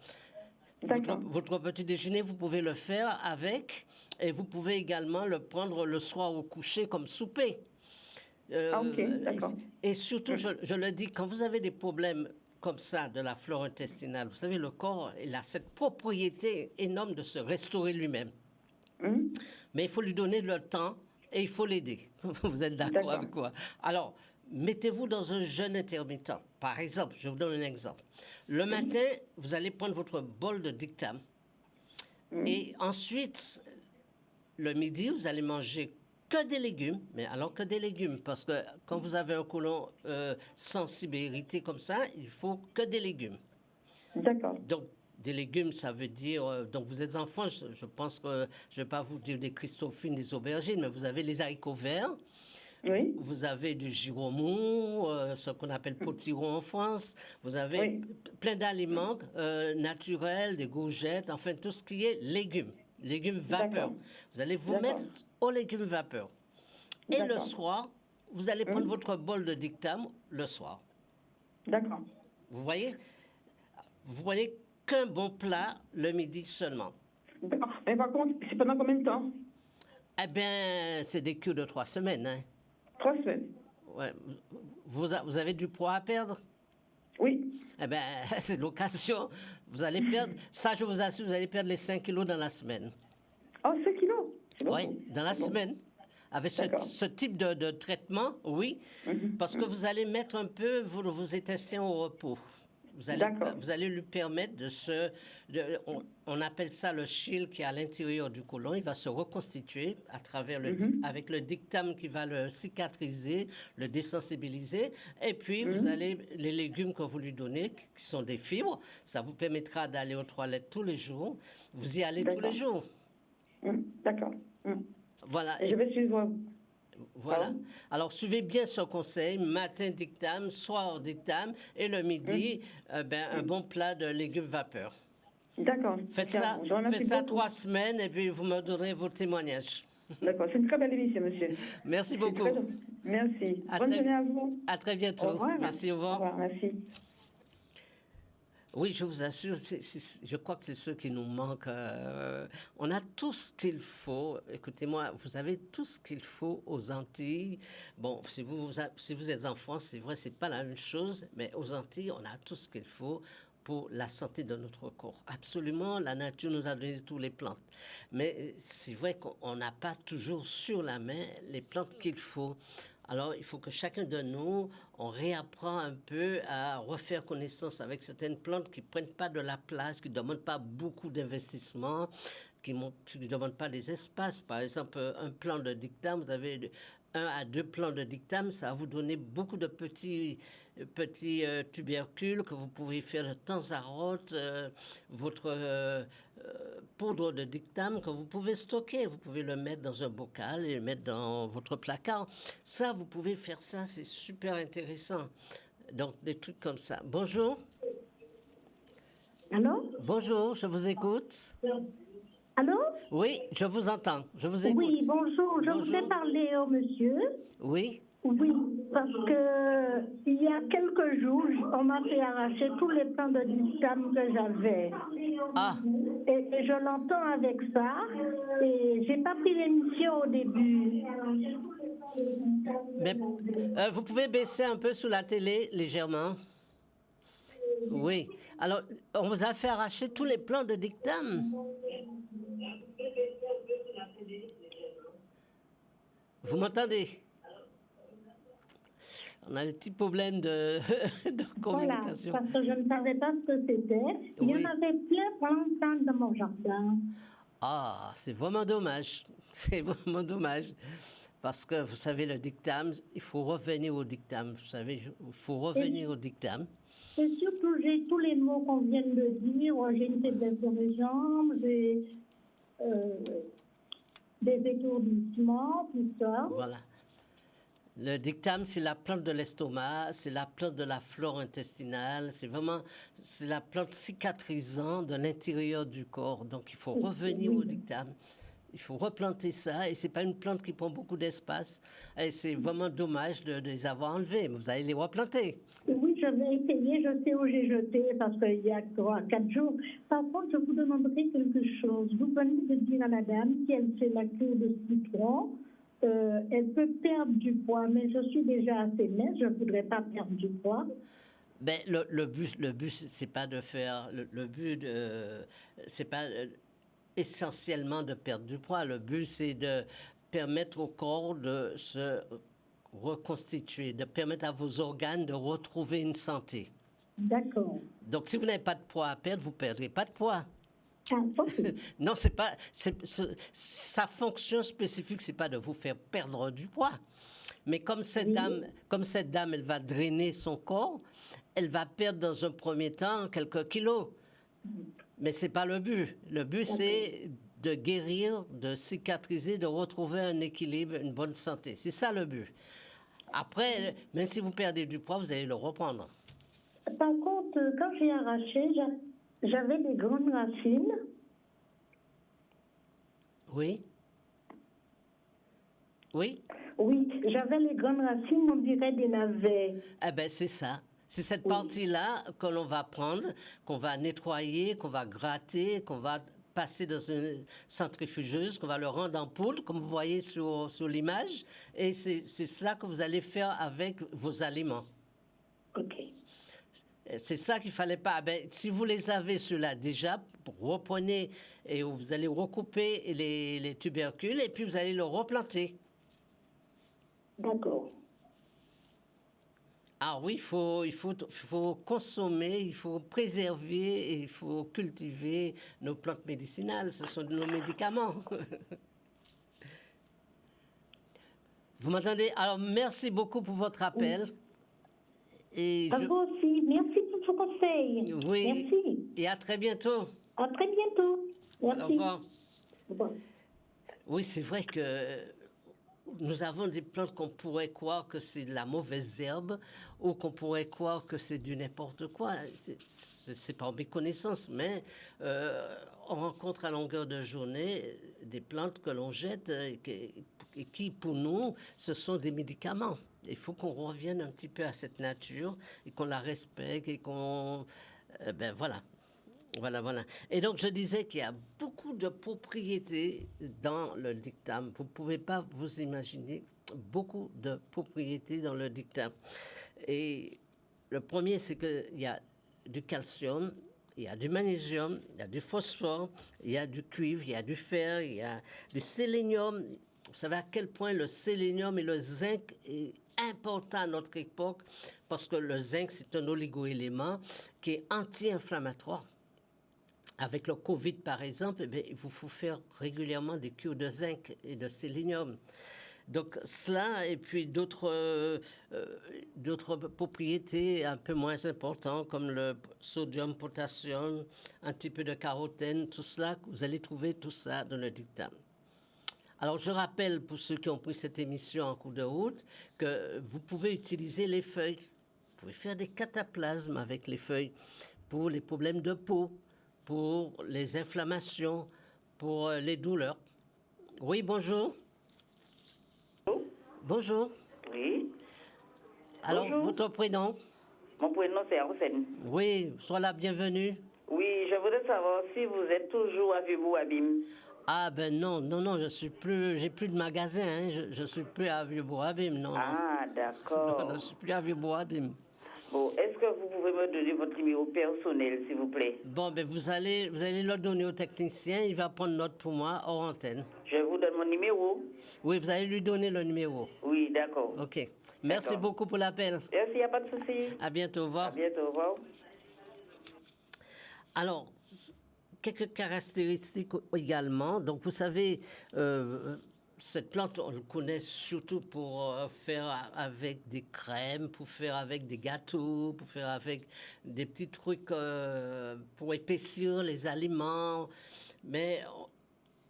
Votre petit déjeuner, vous pouvez le faire avec, et vous pouvez également le prendre le soir au coucher comme souper. Ok, d'accord. Et surtout, je le dis, quand vous avez des problèmes comme ça de la flore intestinale, vous savez, le corps, il a cette propriété énorme de se restaurer lui-même. Mais il faut lui donner le temps et il faut l'aider. Vous êtes d'accord avec moi? Alors, mettez-vous dans un jeûne intermittent. Par exemple, je vous donne un exemple. Le matin, vous allez prendre votre bol de dictame. Et ensuite, le midi, vous allez manger que des légumes, mais alors que des légumes, parce que quand vous avez un côlon sensible et irrité comme ça, il faut que des légumes. D'accord. Donc, des légumes, ça veut dire... donc, vous êtes enfant, je pense que je ne vais pas vous dire des Christophines, des aubergines, mais vous avez les haricots verts. Oui. Vous avez du giromou, ce qu'on appelle potiron en France. Vous avez plein d'aliments naturels, des courgettes, enfin, tout ce qui est légumes vapeur. Vous allez vous mettre aux légumes vapeur. Et le soir, vous allez prendre votre bol de dictame le soir. D'accord. Vous voyez? Vous prenez qu'un bon plat le midi seulement. D'accord. Mais par contre, c'est pendant combien de temps? Eh bien, c'est des cures de 3 semaines. Hein. 3 semaines. Ouais. Vous avez du poids à perdre? Oui. Eh bien, c'est l'occasion. Vous allez perdre, ça je vous assure, vous allez perdre les 5 kilos dans la semaine. Oh, 5 kilos. C'est beaucoup. Oui, dans la semaine. Avec ce type de traitement, oui, parce que vous allez mettre un peu vos intestins au repos. Vous allez lui permettre on appelle ça le shield qui est à l'intérieur du côlon. Il va se reconstituer à travers avec le dictame qui va le cicatriser, le désensibiliser. Et puis, vous allez, les légumes que vous lui donnez, qui sont des fibres, ça vous permettra d'aller aux toilettes tous les jours. Vous y allez tous les jours. D'accord. Voilà. Et je vais suivre. Voilà. Alors, suivez bien ce conseil. Matin, dictame, soir, dictame. Et le midi, un bon plat de légumes vapeur. D'accord. Faites ça 3 semaines et puis vous me donnerez vos témoignages. D'accord. C'est une très belle émission, monsieur. Merci beaucoup. Merci. Bonne journée à vous. À très bientôt. Au revoir. Merci, au revoir. Au revoir, merci. Oui, je vous assure, je crois que c'est ce qui nous manque. On a tout ce qu'il faut. Écoutez-moi, vous avez tout ce qu'il faut aux Antilles. Bon, si vous êtes en France, c'est vrai, c'est pas la même chose, mais aux Antilles, on a tout ce qu'il faut pour la santé de notre corps. Absolument, la nature nous a donné toutes les plantes. Mais c'est vrai qu'on n'a pas toujours sur la main les plantes qu'il faut. Alors, il faut que chacun de nous, on réapprend un peu à refaire connaissance avec certaines plantes qui ne prennent pas de la place, qui ne demandent pas beaucoup d'investissement, qui ne demandent pas des espaces. Par exemple, un plant de dictame, vous avez 1 à 2 plants de dictame, ça va vous donner beaucoup de petits tubercules que vous pouvez faire de temps à autre. Votre poudre de dictame que vous pouvez stocker. Vous pouvez le mettre dans un bocal et le mettre dans votre placard. Ça, vous pouvez faire ça, c'est super intéressant. Donc, des trucs comme ça. Bonjour. Allô? Bonjour, je vous écoute. Allô? Oui, je vous entends. Je vous écoute. Oui, bonjour. Je voudrais parler au monsieur. Oui. Oui, parce que il y a quelques jours, on m'a fait arracher tous les plants de dictame que j'avais. Ah. Et je l'entends avec ça. Et j'ai pas pris l'émission au début. Mais, vous pouvez baisser un peu sous la télé légèrement. Oui. Alors, on vous a fait arracher tous les plants de dictame. Vous m'entendez? On a des petits problèmes de communication. Voilà, parce que je ne savais pas ce que c'était. Il y en avait plein dans mon jardin. Ah, c'est vraiment dommage. C'est vraiment dommage. Parce que, vous savez, le dictame, il faut revenir au dictame. Vous savez, il faut revenir au dictame. Et surtout, j'ai tous les mots qu'on vient de dire. J'ai une faiblesse dans les jambes, j'ai des étourdissements, tout ça. Voilà. Le dictame, c'est la plante de l'estomac, c'est la plante de la flore intestinale, c'est la plante cicatrisante de l'intérieur du corps. Donc, il faut revenir au dictame. Il faut replanter ça, et c'est pas une plante qui prend beaucoup d'espace. Et c'est vraiment dommage de les avoir enlevés. Vous allez les replanter. Oui, je vais essayer. Je sais où j'ai jeté parce qu'il y a 3-4 jours. Par contre, je vous demanderai quelque chose. Vous venez de dire à la dame si elle fait la cure de citron, elle peut perdre du poids, mais je suis déjà assez mince, je ne voudrais pas perdre du poids. Ben, le but, c'est pas de faire. Le but, c'est pas essentiellement de perdre du poids. Le but, c'est de permettre au corps de se reconstituer, de permettre à vos organes de retrouver une santé. D'accord. Donc, si vous n'avez pas de poids à perdre, vous ne perdrez pas de poids. Ah, okay. Non, sa fonction spécifique, c'est pas de vous faire perdre du poids. Mais comme cette dame, elle va drainer son corps, elle va perdre dans un premier temps quelques kilos. Mais c'est pas le but. Le but, c'est de guérir, de cicatriser, de retrouver un équilibre, une bonne santé. C'est ça le but. Après, même si vous perdez du poids, vous allez le reprendre. Par contre, quand j'ai arraché, j'avais des grandes racines. Oui. Oui. Oui, j'avais les grandes racines, on dirait des navets. Eh bien, c'est ça. C'est cette partie-là que l'on va prendre, qu'on va nettoyer, qu'on va gratter, qu'on va passer dans une centrifugeuse, qu'on va le rendre en poudre, comme vous voyez sur l'image. Et c'est cela que vous allez faire avec vos aliments. OK. C'est ça qu'il ne fallait pas. Ben, si vous les avez, ceux-là, déjà, reprenez et vous allez recouper les tubercules et puis vous allez le replanter. D'accord. Ah oui, il faut consommer, il faut préserver et il faut cultiver nos plantes médicinales. Ce sont nos médicaments. Vous m'entendez? Alors, merci beaucoup pour votre appel. Et À vous aussi. Merci pour vos conseils. Oui. Merci. Et à très bientôt. À très bientôt. Merci. Au revoir. Au revoir. Oui, c'est vrai que nous avons des plantes qu'on pourrait croire que c'est de la mauvaise herbe ou qu'on pourrait croire que c'est du n'importe quoi. C'est pas en méconnaissance, mais on rencontre à longueur de journée des plantes que l'on jette et qui, pour nous, ce sont des médicaments. Il faut qu'on revienne un petit peu à cette nature et qu'on la respecte et qu'on... ben voilà. Voilà. Et donc, je disais qu'il y a beaucoup de propriétés dans le dictame. Vous ne pouvez pas vous imaginer beaucoup de propriétés dans le dictame. Et le premier, c'est qu'il y a du calcium, il y a du magnésium, il y a du phosphore, il y a du cuivre, il y a du fer, il y a du sélénium. Vous savez à quel point le sélénium et le zinc est important à notre époque, parce que le zinc, c'est un oligoélément qui est anti-inflammatoire. Avec le Covid, par exemple, il vous faut faire régulièrement des cures de zinc et de sélénium. Donc cela, et puis d'autres propriétés un peu moins importantes, comme le sodium, potassium, un petit peu de carotène, tout cela, vous allez trouver tout ça dans le dictame. Alors, je rappelle, pour ceux qui ont pris cette émission en cours de route, que vous pouvez utiliser les feuilles. Vous pouvez faire des cataplasmes avec les feuilles pour les problèmes de peau, pour les inflammations, pour les douleurs. Oui, bonjour. Bonjour. Oui. Alors, bonjour. Votre prénom? Mon prénom, c'est Arsène. Oui, sois la bienvenue. Oui, je voudrais savoir si vous êtes toujours à Vieux-Bois-Abîme. Ah ben non, j'ai plus de magasin, hein. Je suis plus à Vieux-Bois-Abîme, non. Ah, d'accord. Non, je suis plus à Vieux-Bois-Abîme. Bon, est-ce que vous pouvez me donner votre numéro personnel, s'il vous plaît? Bon, ben vous allez le donner au technicien, il va prendre note pour moi hors antenne. Je vous donne mon numéro? Oui, vous allez lui donner le numéro. Oui, d'accord. OK. Merci beaucoup pour l'appel. Merci, il n'y a pas de souci. À bientôt, au revoir. À bientôt, au revoir. Alors, quelques caractéristiques également. Donc, vous savez, cette plante, on le connaît surtout pour faire avec des crèmes, pour faire avec des gâteaux, pour faire avec des petits trucs pour épaissir les aliments. Mais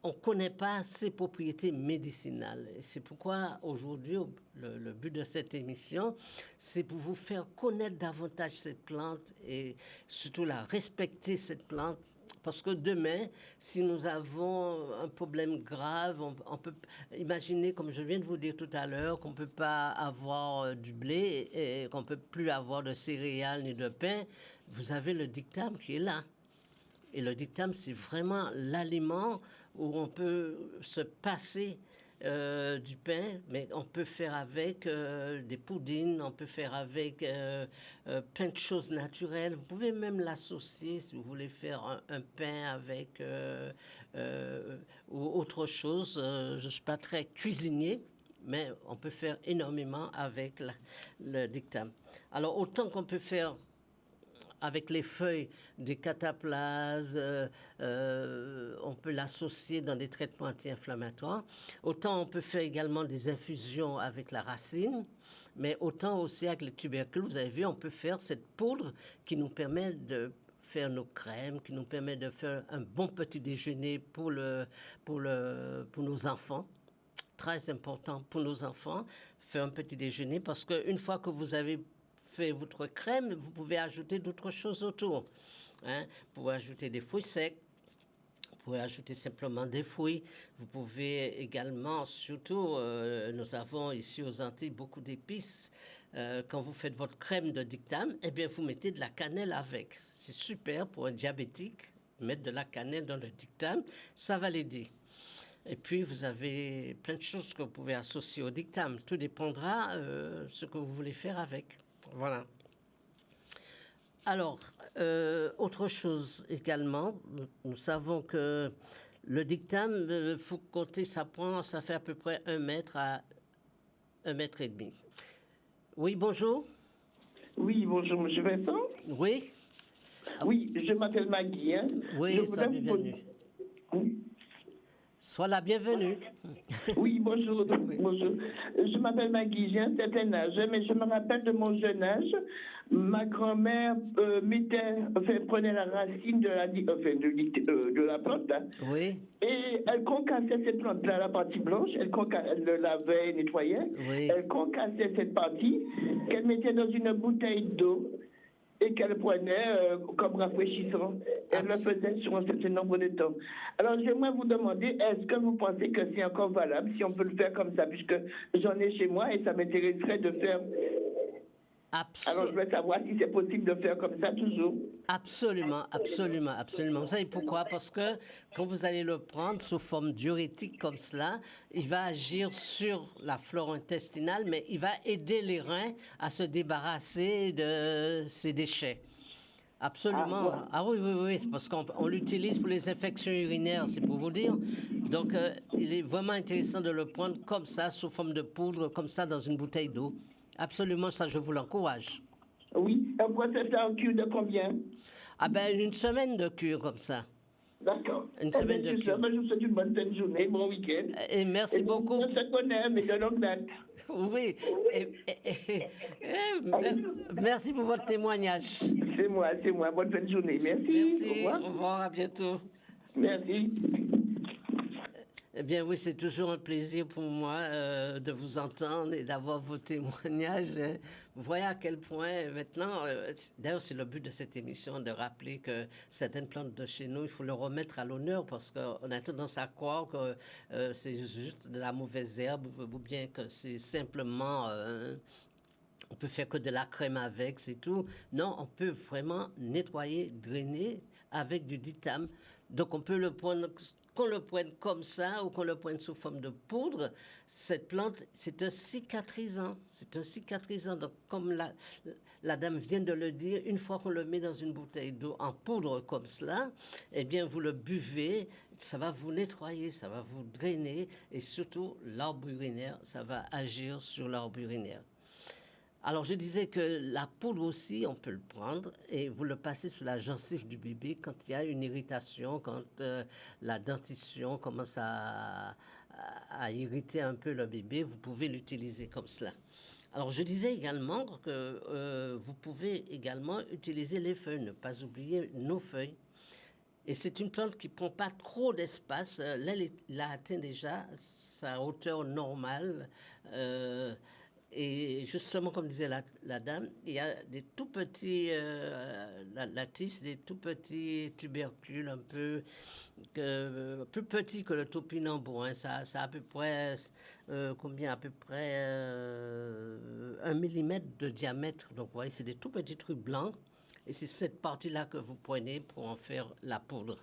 on ne connaît pas ses propriétés médicinales. Et c'est pourquoi aujourd'hui, le but de cette émission, c'est pour vous faire connaître davantage cette plante et surtout la respecter, cette plante. Parce que demain, si nous avons un problème grave, on peut imaginer, comme je viens de vous dire tout à l'heure, qu'on ne peut pas avoir du blé et qu'on ne peut plus avoir de céréales ni de pain. Vous avez le dictame qui est là. Et le dictame, c'est vraiment l'aliment où on peut se passer du pain, mais on peut faire avec des poudines, on peut faire avec plein de choses naturelles. Vous pouvez même l'associer si vous voulez faire un pain avec ou autre chose. Je ne suis pas très cuisinier, mais on peut faire énormément avec le dictame. Alors, autant qu'on peut faire avec les feuilles des cataplasmes, on peut l'associer dans des traitements anti-inflammatoires. Autant on peut faire également des infusions avec la racine, mais autant aussi avec les tubercules. Vous avez vu, on peut faire cette poudre qui nous permet de faire nos crèmes, qui nous permet de faire un bon petit déjeuner pour nos enfants. Très important pour nos enfants, faire un petit déjeuner, parce qu'une fois que vous avez fait votre crème, vous pouvez ajouter d'autres choses autour. Hein? Vous pouvez ajouter des fruits secs, vous pouvez ajouter simplement des fruits. Vous pouvez également, surtout, nous avons ici aux Antilles beaucoup d'épices. Quand vous faites votre crème de dictame, eh bien, vous mettez de la cannelle avec. C'est super pour un diabétique. mettre de la cannelle dans le dictame, ça va l'aider. Et puis, vous avez plein de choses que vous pouvez associer au dictame. Tout dépendra de ce que vous voulez faire avec. Voilà. Alors, autre chose également, nous savons que le dictame, il faut compter, ça fait à peu près 1 mètre à 1,5 mètre. Oui, bonjour. Oui, bonjour, M. Vincent. Oui. Oui, je m'appelle Maggie. Hein. Oui, sois bienvenue. Sois la bienvenue. Oui, bonjour. Bonjour. Je m'appelle Maggie, j'ai un certain âge, mais je me rappelle de mon jeune âge. Ma grand-mère prenait la racine de la plante. Hein, oui. Et elle concassait cette plante-là, la partie blanche, elle le lavait, nettoyait. Oui. Elle concassait cette partie qu'elle mettait dans une bouteille d'eau et qu'elle prenait comme rafraîchissant. Elle le faisait sur un certain nombre de temps. Alors, j'aimerais vous demander, est-ce que vous pensez que c'est encore valable, si on peut le faire comme ça, puisque j'en ai chez moi et ça m'intéresserait de faire... Alors, je veux savoir si c'est possible de faire comme ça toujours. Absolument, absolument, absolument. Vous savez pourquoi? Parce que quand vous allez le prendre sous forme diurétique comme cela, il va agir sur la flore intestinale, mais il va aider les reins à se débarrasser de ces déchets. Absolument. Ah oui, oui, oui, c'est parce qu'on l'utilise pour les infections urinaires, c'est pour vous dire. Donc, il est vraiment intéressant de le prendre comme ça, sous forme de poudre, comme ça, dans une bouteille d'eau. Absolument, ça, je vous l'encourage. Oui, on peut faire ça en cure de combien? Ah ben, 1 semaine de cure, comme ça. D'accord. Une semaine de cure. Je vous souhaite une bonne fin de journée, bon week-end. Et merci beaucoup. On se connaît, mais de longue date. Oui. Merci pour votre témoignage. C'est moi. Bonne fin de journée. Merci. Merci. Au revoir, à bientôt. Merci. Eh bien oui, c'est toujours un plaisir pour moi de vous entendre et d'avoir vos témoignages. Vous voyez à quel point maintenant, d'ailleurs c'est le but de cette émission, de rappeler que certaines plantes de chez nous, il faut le remettre à l'honneur parce qu'on a tendance à croire que c'est juste de la mauvaise herbe ou bien que c'est simplement... on peut faire que de la crème avec, c'est tout. Non, on peut vraiment nettoyer, drainer avec du dictame. Donc on peut le prendre... Qu'on le prenne comme ça ou qu'on le prenne sous forme de poudre, cette plante, c'est un cicatrisant. C'est un cicatrisant. Donc, comme la dame vient de le dire, une fois qu'on le met dans une bouteille d'eau en poudre comme cela, eh bien, vous le buvez, ça va vous nettoyer, ça va vous drainer et surtout, l'arbre urinaire, ça va agir sur l'arbre urinaire. Alors, je disais que la poudre aussi, on peut le prendre et vous le passez sur la gencive du bébé quand il y a une irritation, quand la dentition commence à irriter un peu le bébé, vous pouvez l'utiliser comme cela. Alors, je disais également que vous pouvez également utiliser les feuilles, ne pas oublier nos feuilles. Et c'est une plante qui ne prend pas trop d'espace. Là, elle a atteint déjà sa hauteur normale. Et justement, comme disait la dame, il y a des tout petits, la tige, des tout petits tubercules un peu plus petits que le topinambour. Hein. Ça a à peu près, combien? À peu près 1 millimètre de diamètre. Donc, vous voyez, c'est des tout petits trucs blancs. Et c'est cette partie-là que vous prenez pour en faire la poudre.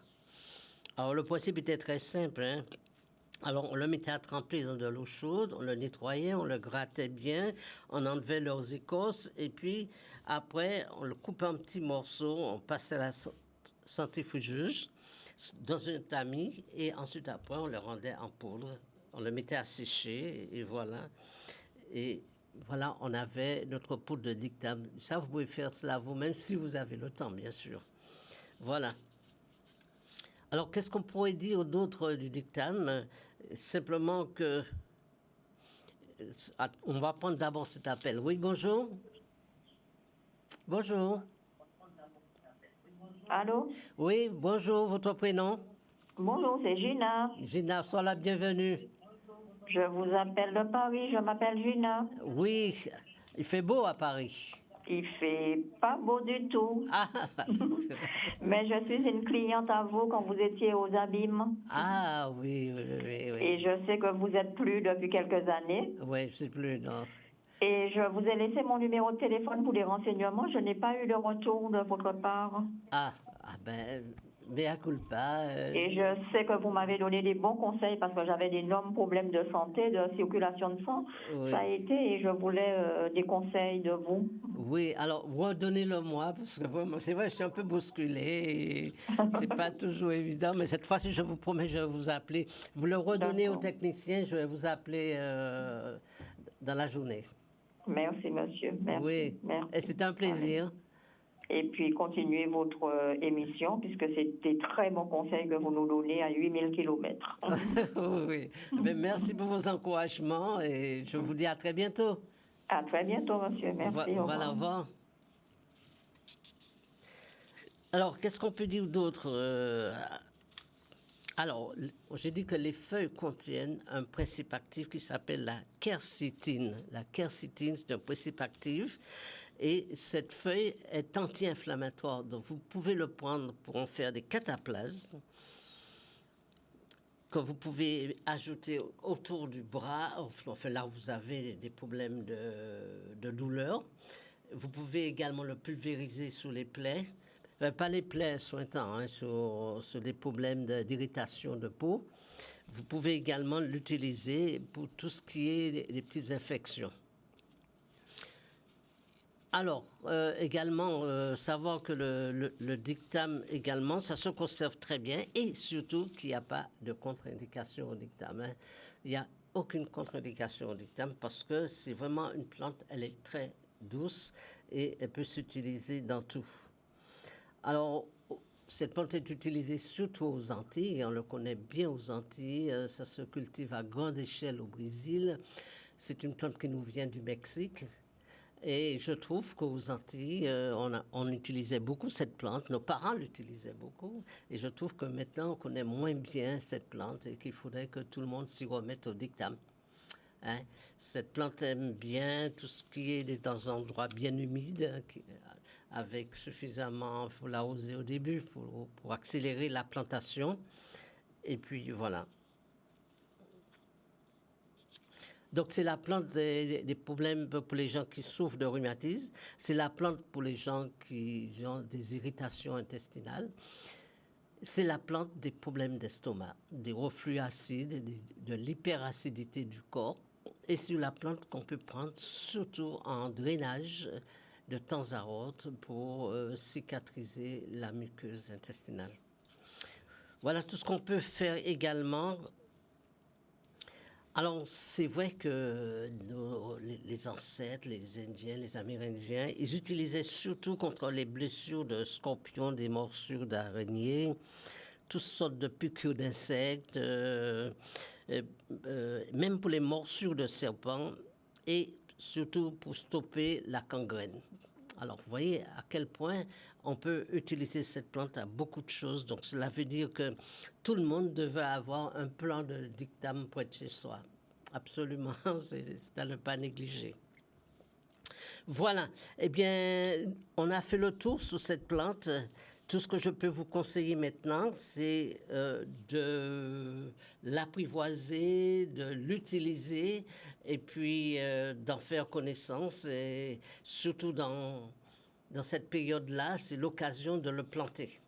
Alors, le principe était très simple, hein. Alors, on le mettait à tremper dans de l'eau chaude, on le nettoyait, on le grattait bien, on enlevait leurs écorces, et puis après, on le coupait en petits morceaux, on passait à la centrifugeuse dans un tamis, et ensuite, après, on le rendait en poudre, on le mettait à sécher, et voilà. Et voilà, on avait notre poudre de dictame. Ça, vous pouvez faire cela vous-même si vous avez le temps, bien sûr. Voilà. Alors, qu'est-ce qu'on pourrait dire d'autre du dictame? Simplement que... On va prendre d'abord cet appel. Oui, bonjour. Bonjour. Allô? Oui, bonjour, votre prénom? Bonjour, c'est Gina. Gina, sois la bienvenue. Je vous appelle de Paris, je m'appelle Gina. Oui, il fait beau à Paris. Il fait pas beau du tout. Ah. Mais je suis une cliente à vous quand vous étiez aux Abîmes. Ah oui. Et je sais que vous êtes plus depuis quelques années. Oui, je ne sais plus, non. Et je vous ai laissé mon numéro de téléphone pour les renseignements. Je n'ai pas eu de retour de votre part. Ah ben, mea culpa. Et je sais que vous m'avez donné des bons conseils parce que j'avais d'énormes problèmes de santé, de circulation de sang. Oui. Ça a été et je voulais des conseils de vous. Oui, alors redonnez-le-moi parce que vraiment, c'est vrai, je suis un peu bousculée. C'est pas toujours évident, mais cette fois-ci, je vous promets, je vais vous appeler. Vous le redonnez au technicien, je vais vous appeler dans la journée. Merci, monsieur. Merci. Oui, Merci. et c'est un plaisir. Et puis, continuez votre émission, puisque c'est des très bons conseils que vous nous donnez à 8000 km. Oui, ben, merci pour vos encouragements et je vous dis à très bientôt. À très bientôt, monsieur. Merci. Au Voilà, au revoir. Alors, qu'est-ce qu'on peut dire d'autre Alors, j'ai dit que les feuilles contiennent un principe actif qui s'appelle la quercétine. La quercétine, c'est un principe actif. Et cette feuille est anti-inflammatoire. Donc, vous pouvez le prendre pour en faire des cataplasmes que vous pouvez ajouter autour du bras, enfin là où vous avez des problèmes de douleur. Vous pouvez également le pulvériser sous les plaies. Pas les plaies sointantes, hein, sur des problèmes d'irritation de peau. Vous pouvez également l'utiliser pour tout ce qui est des petites infections. Alors, également, savoir que le dictame, également, ça se conserve très bien et surtout qu'il n'y a pas de contre-indication au dictame. Hein. Il n'y a aucune contre-indication au dictame parce que c'est vraiment une plante, elle est très douce et elle peut s'utiliser dans tout. Alors, cette plante est utilisée surtout aux Antilles, on le connaît bien aux Antilles, ça se cultive à grande échelle au Brésil. C'est une plante qui nous vient du Mexique. Et je trouve qu'aux Antilles, on utilisait beaucoup cette plante. Nos parents l'utilisaient beaucoup. Et je trouve que maintenant, on connaît moins bien cette plante et qu'il faudrait que tout le monde s'y remette au dictame. Hein? Cette plante aime bien tout ce qui est dans un endroit bien humide, avec suffisamment, il faut l'arroser au début pour accélérer la plantation. Et puis voilà. Donc, c'est la plante des problèmes pour les gens qui souffrent de rhumatisme. C'est la plante pour les gens qui ont des irritations intestinales. C'est la plante des problèmes d'estomac, des reflux acides, de l'hyperacidité du corps. Et c'est la plante qu'on peut prendre surtout en drainage de temps à autre pour cicatriser la muqueuse intestinale. Voilà tout ce qu'on peut faire également. Alors, c'est vrai que les ancêtres, les Indiens, les Amérindiens, ils utilisaient surtout contre les blessures de scorpions, des morsures d'araignées, toutes sortes de piqûres d'insectes, même pour les morsures de serpents, et surtout pour stopper la gangrène. Alors, vous voyez à quel point on peut utiliser cette plante à beaucoup de choses. Donc, cela veut dire que tout le monde devait avoir un plan de dictame près de chez soi. Absolument, c'est à ne pas négliger. Voilà. Eh bien, on a fait le tour sur cette plante. Tout ce que je peux vous conseiller maintenant, c'est de l'apprivoiser, de l'utiliser et puis d'en faire connaissance. Et surtout dans cette période-là, c'est l'occasion de le planter.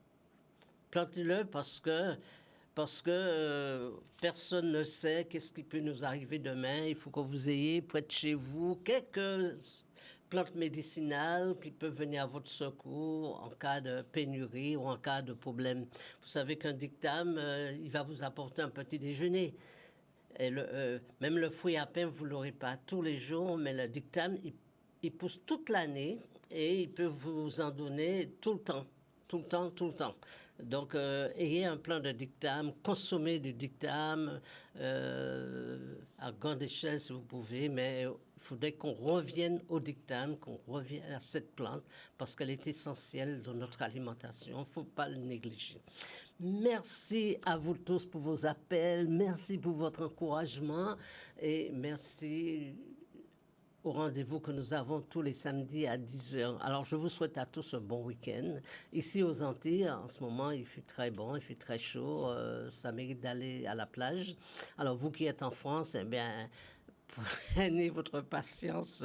Plantez-le parce que personne ne sait qu'est-ce qui peut nous arriver demain. Il faut que vous ayez près de chez vous quelques plantes médicinales qui peuvent venir à votre secours en cas de pénurie ou en cas de problème. Vous savez qu'un dictame, il va vous apporter un petit déjeuner. Et même le fruit à pain, vous ne l'aurez pas tous les jours, mais le dictame, il pousse toute l'année et il peut vous en donner tout le temps. Tout le temps. Donc, ayez un plan de dictame, consommez du dictame à grande échelle si vous pouvez, mais il faudrait qu'on revienne au dictame, qu'on revienne à cette plante, parce qu'elle est essentielle dans notre alimentation. Il ne faut pas le négliger. Merci à vous tous pour vos appels, merci pour votre encouragement et merci au rendez-vous que nous avons tous les samedis à 10h. Alors, je vous souhaite à tous un bon week-end. Ici, aux Antilles, en ce moment, il fait très bon, il fait très chaud. Ça mérite d'aller à la plage. Alors, vous qui êtes en France, eh bien, prenez votre patience.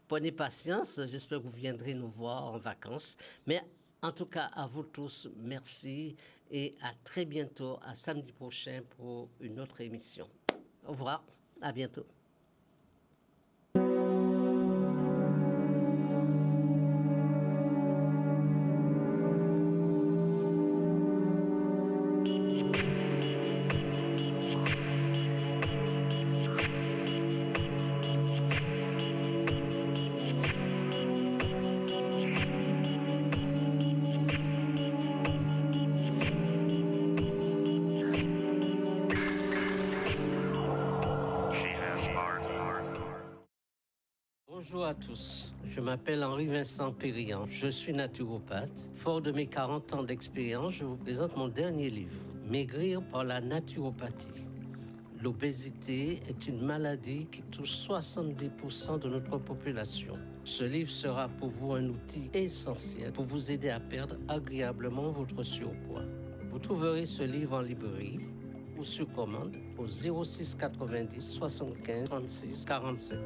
Prenez patience. J'espère que vous viendrez nous voir en vacances. Mais En tout cas, à vous tous, merci et à très bientôt, à samedi prochain pour une autre émission. Au revoir, à bientôt. Bonjour à tous, je m'appelle Henri-Vincent Périan, je suis naturopathe. Fort de mes 40 ans d'expérience, je vous présente mon dernier livre, Maigrir par la naturopathie. L'obésité est une maladie qui touche 70% de notre population. Ce livre sera pour vous un outil essentiel pour vous aider à perdre agréablement votre surpoids. Vous trouverez ce livre en librairie ou sur commande au 06 90 75 36 47.